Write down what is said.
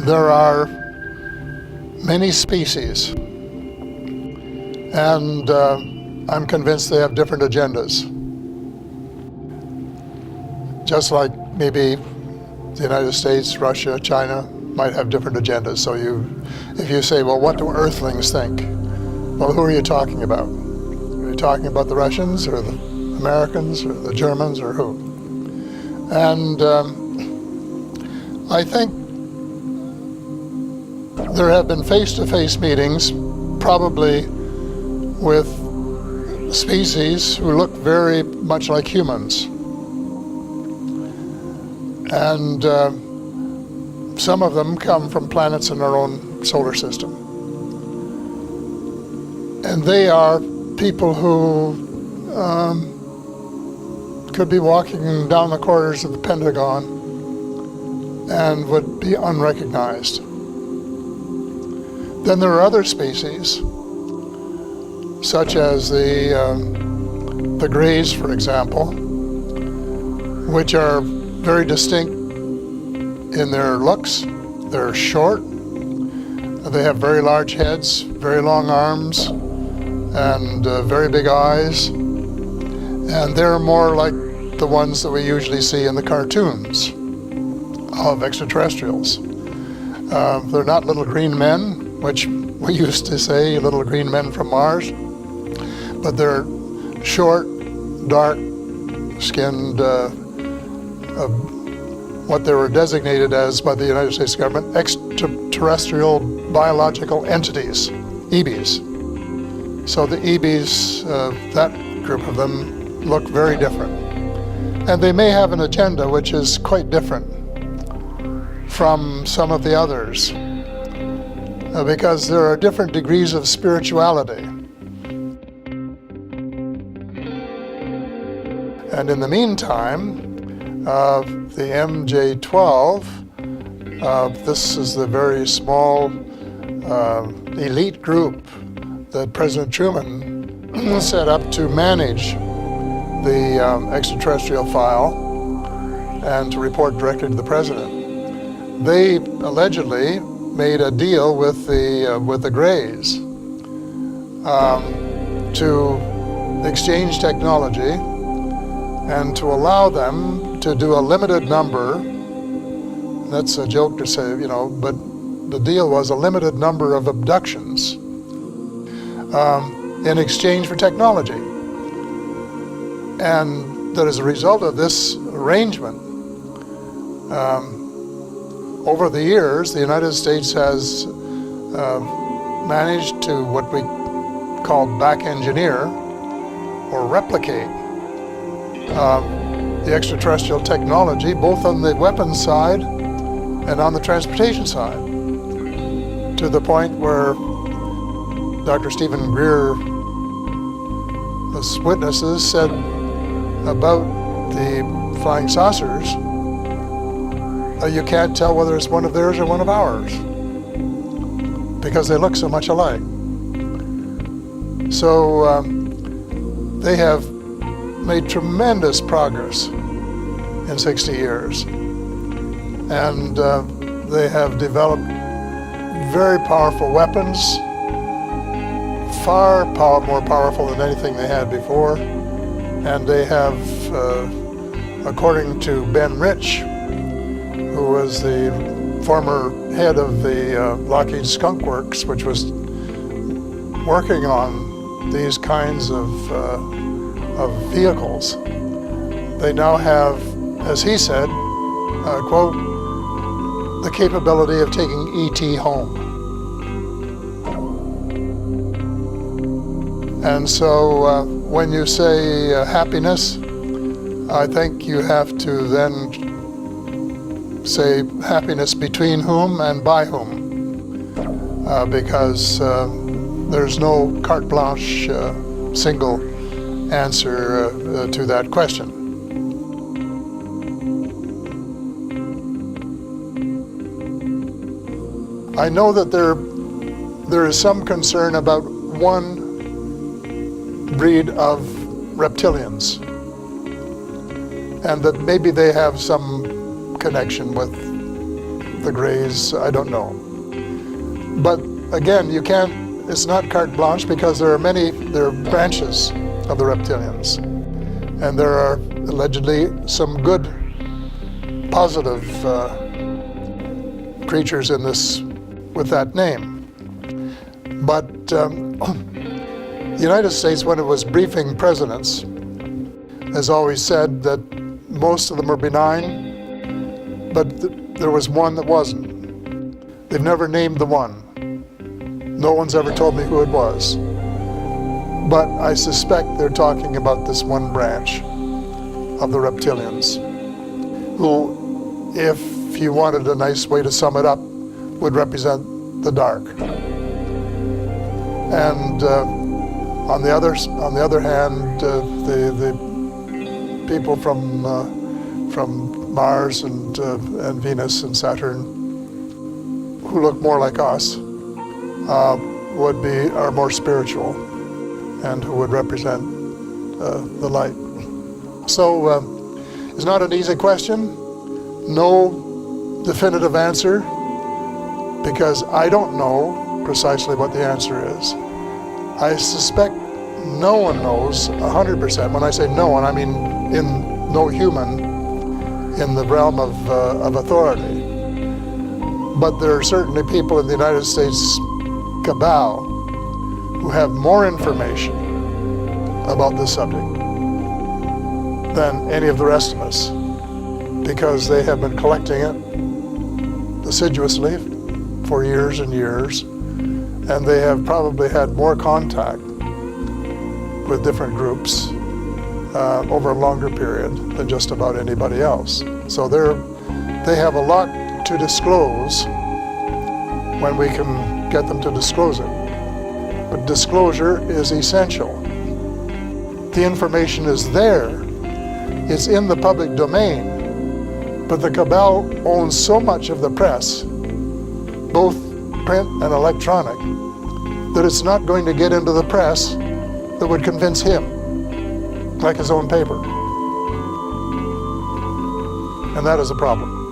There are many species, and I'm convinced they have different agendas. Just like maybe the United States, Russia, China might have different agendas. So if you say, well, what do Earthlings think? Well, who are you talking about? Are you talking about the Russians or the Americans or the Germans or who? And I think there have been face-to-face meetings, probably with species who look very much like humans. And some of them come from planets in our own solar system. And they are people who could be walking down the corridors of the Pentagon and would be unrecognized. Then there are other species, such as the Greys, for example, which are very distinct in their looks. They're short, they have very large heads, very long arms, and very big eyes. And they're more like the ones that we usually see in the cartoons of extraterrestrials. They're not little green men, which we used to say, little green men from Mars, but they're short, dark-skinned, what they were designated as by the United States government, extraterrestrial biological entities, EBs. So the EBs, that group of them, look very different. And they may have an agenda which is quite different from some of the others, because there are different degrees of spirituality. And in the meantime, the MJ-12, this is the very small elite group that President Truman set up to manage the extraterrestrial file and to report directly to the president. They allegedly made a deal with the Greys to exchange technology and to allow them to do a limited number. That's a joke to say, but the deal was a limited number of abductions in exchange for technology. And that as a result of this arrangement, over the years, the United States has managed to what we call back engineer or replicate the extraterrestrial technology, both on the weapons side and on the transportation side, to the point where Dr. Stephen Greer, as witnesses, said about the flying saucers, you can't tell whether it's one of theirs or one of ours because they look so much alike. So they have made tremendous progress in 60 years. And they have developed very powerful weapons, far more powerful than anything they had before. And they have, according to Ben Rich, who was the former head of the Lockheed Skunk Works, which was working on these kinds of vehicles, they now have, as he said, quote, the capability of taking E.T. home. And so when you say happiness, I think you have to then say happiness between whom and by whom, because there's no carte blanche single answer to that question. I know that there is some concern about one breed of reptilians, and that maybe they have some connection with the Greys, I don't know. But again, you can't, it's not carte blanche, because there are branches of the reptilians, and there are allegedly some good, positive creatures in this with that name. But the United States, when it was briefing presidents, has always said that most of them are benign, but there was one that wasn't. They've never named the one. No one's ever told me who it was. But I suspect they're talking about this one branch of the reptilians, who, if you wanted a nice way to sum it up, would represent the dark. And on the other hand, the people from Mars and Venus and Saturn, who look more like us, are more spiritual, and who would represent the light. So it's not an easy question. No definitive answer, because I don't know precisely what the answer is. I suspect no one knows 100%. When I say no one, I mean no human in the realm of authority. But there are certainly people in the United States cabal who have more information about this subject than any of the rest of us, because they have been collecting it assiduously for years and years, and they have probably had more contact with different groups over a longer period than just about anybody else. So they have a lot to disclose when we can get them to disclose it. But disclosure is essential. The information is there. It's in the public domain. But the cabal owns so much of the press, both print and electronic, that it's not going to get into the press that would convince him, like his own paper. And that is a problem.